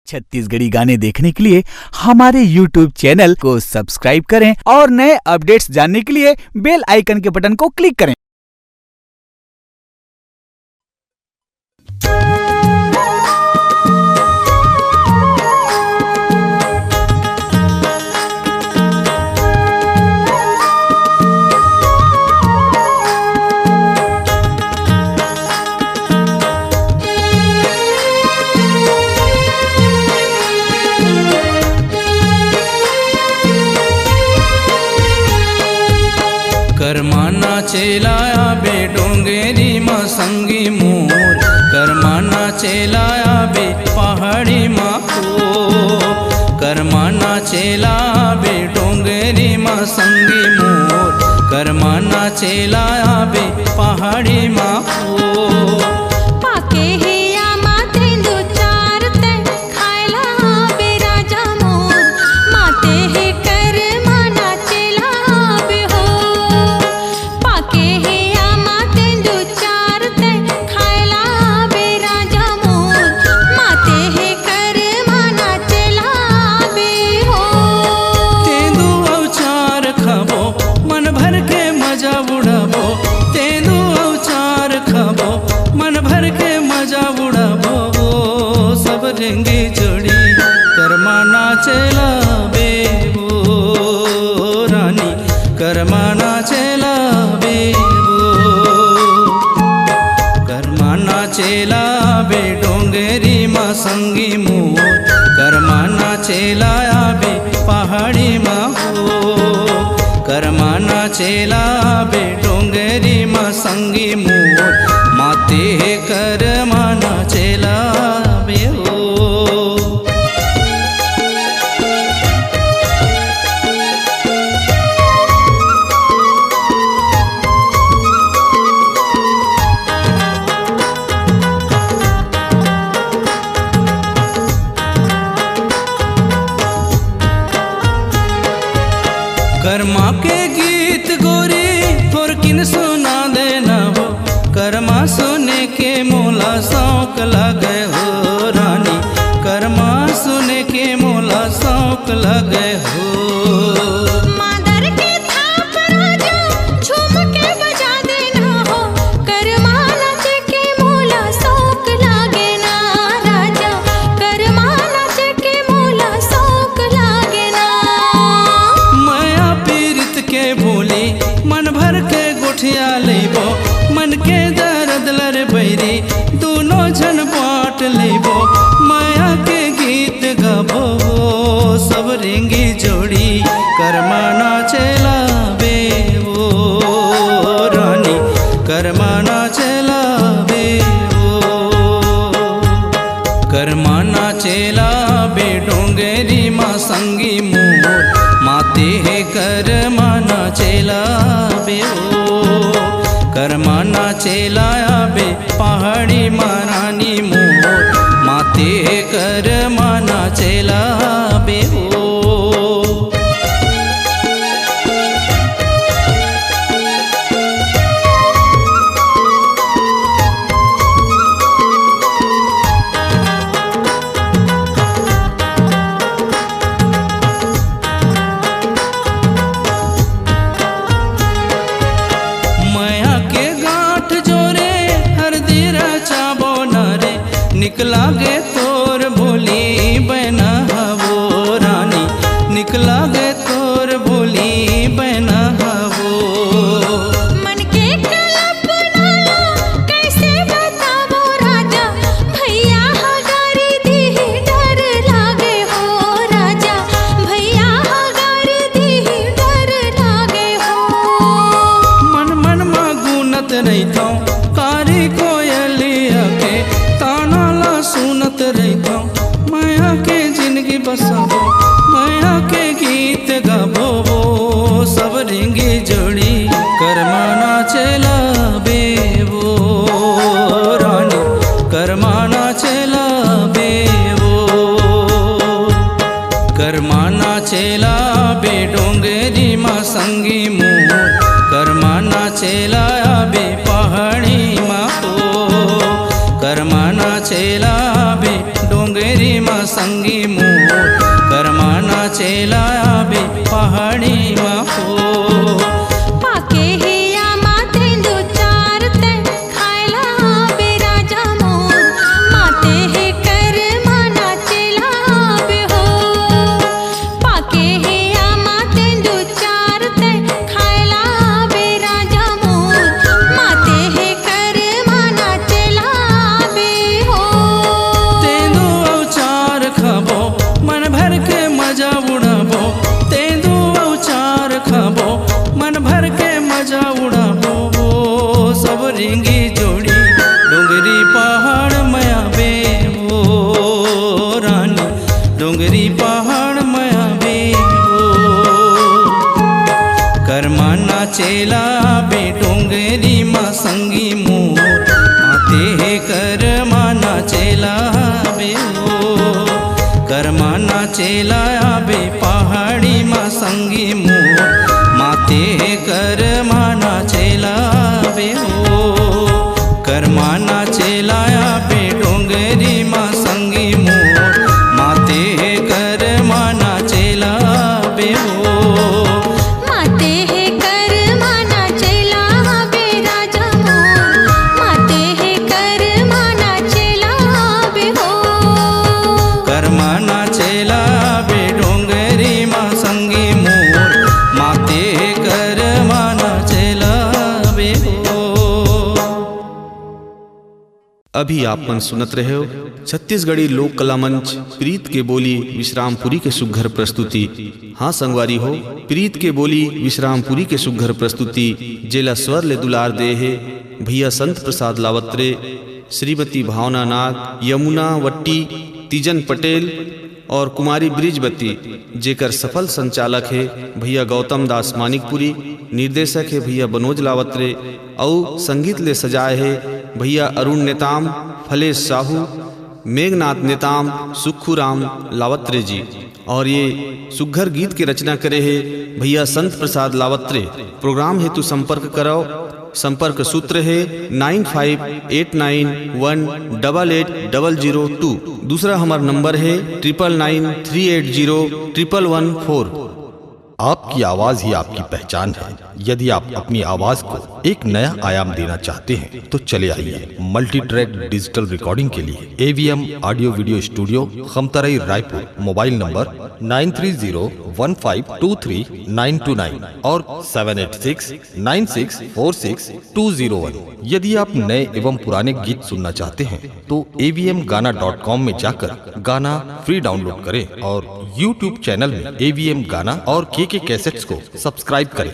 छत्तीसगढ़ी गाने देखने के लिए हमारे YouTube चैनल को सब्सक्राइब करें और नए अपडेट्स जानने के लिए बेल आइकन के बटन को क्लिक करें। करमाना चेलाया बे डोंगेरी माँ संगी मोर, करमाना चेलाया बे पहाड़ी माँ को। करमाना चेला बे डोंगेरी माँ संगी मोर, करमाना चेलाया बे पहाड़ी माँ को। रेंगे जोड़ी करमाना चेला बे वो रानी, करमाना चेला बे वो। करमाना चेला बे डोंगेरी माँ संगी मोर, करमाना चेला बे पहाड़ी माँ को। करमाना चेला बे डोंगेरी माँ संगी मोर, माते करमाना चेला बे हो। कर्मा के गीत गोरी थोर किन सुना देना हो, कर्मा सुने के मोला शौक लगे हो रानी, कर्मा सुने के मोला शौक लगे हो। लेबो मन के दर्द लर बैरी दोनों झन बाँट लेबो, माया के गीत गाबो सब रेंगी जोड़ी करमाना चेला बे वो रानी, करमाना चेला बे वो। करमाना चेला बे डोंगेरी माँ संगी मोर, माते है करमाना चेला बे वो। करमाना चेलाया बे पहाड़ी माँ रानी मोर, माते करमाना चेला बे हो। निकला गे तोर भोली बहना वो रानी, निकला गे तोर भोली बहना वो। मन के कल्पना कैसे बतावो राजा, भैया हगारी दी डर लागे हो राजा, भैया हगारी दी डर लागे हो। मन मन मा गुनत रहता कारी कोयलिया के ताना सुनत रहता, माया के जिंदगी बसाबो, माया के गीत गाबो सब रेंगे जोड़ी करमाना चेला बे वो रानी, करमाना चेला बे वो। करमाना चेला बे डोंगेरी माँ संगी मोर, करमाना चेला बे पहाड़ी माँ को। करमाना चेला बे डोंगेरी मा संगी मोर कर्मा नाचेला आबे पहाड़ी मा हो पाके हिया माते दो चार ते खायला आबे राजा मोर माते हे कर माना चेला आबे हो पाके हिया माते दो चार ते खायला आबे राजा मोर माते हे कर माना चेला आबे हो तेंदू अवचार खाबो मन भर के मजा उड़ाबो तेंदू अवचार खाबो मन भर के मजा उड़ाबो सब रिंगी जोड़ी डोंगरी पहाड़ मया बे हो रानी डोंगरी पहाड़ मया बे हो कर्मा नाचेला बे डोंगरी मा संगी मोर माते हे कर्मा नाचेला बे हो कर्मा नाचेला बे पहाड़ी मा संगी मोर माते कर्मा नाचेला बे हो कर्मा नाचेला बे डोंगरी मा संगी मोर माते कर्मा नाचेला बे हो माते हे कर माना चेला आबे राजा मोर माते हे कर माना चेला आबे हो कर्मा नाचेला बे डोंगरी मा संगी मोर माते कर्मा नाचेला बे हो। अभी आपन सुनत रहे हो छत्तीसगढ़ी लोक कला मंच प्रीत के बोली विश्रामपुरी के सुघ्घर प्रस्तुति। हाँ संगवारी हो प्रीत के बोली विश्रामपुरी के सुघ्घर प्रस्तुति जेला स्वर ले दुलार दे है भैया संत प्रसाद लावत्रे, श्रीमती भावना नाग, यमुना वट्टी, तीजन पटेल और कुमारी ब्रिजवती, जेकर सफल संचालक है भैया गौतम दास मानिकपुरी, निर्देशक है भैया बनोज लावत्रे और संगीत ले सजाए है भैया अरुण नेताम, फलेश साहू, मेघनाथ नेताम, सुखुराम लावत्रे जी। और ये सुघ्घर गीत के रचना करे है भैया संत प्रसाद लावत्रे। प्रोग्राम हेतु संपर्क कराओ, संपर्क सूत्र है 9589188002। दूसरा हमारा नंबर है 9993801114। आपकी आवाज ही आपकी पहचान है। यदि आप अपनी आवाज को एक नया आयाम देना चाहते हैं तो चले आइए मल्टी ट्रैक डिजिटल रिकॉर्डिंग के लिए AVM audio video studio, Khamtarai, Raipur. Mobile number 9301523929 और 7869646201। यदि आप नए एवं पुराने गीत सुनना चाहते हैं तो avmgana.com में जाकर गाना फ्री डाउनलोड करें और YouTube चैनल में AVM गाना और KK कैसेट्स को सब्सक्राइब करें।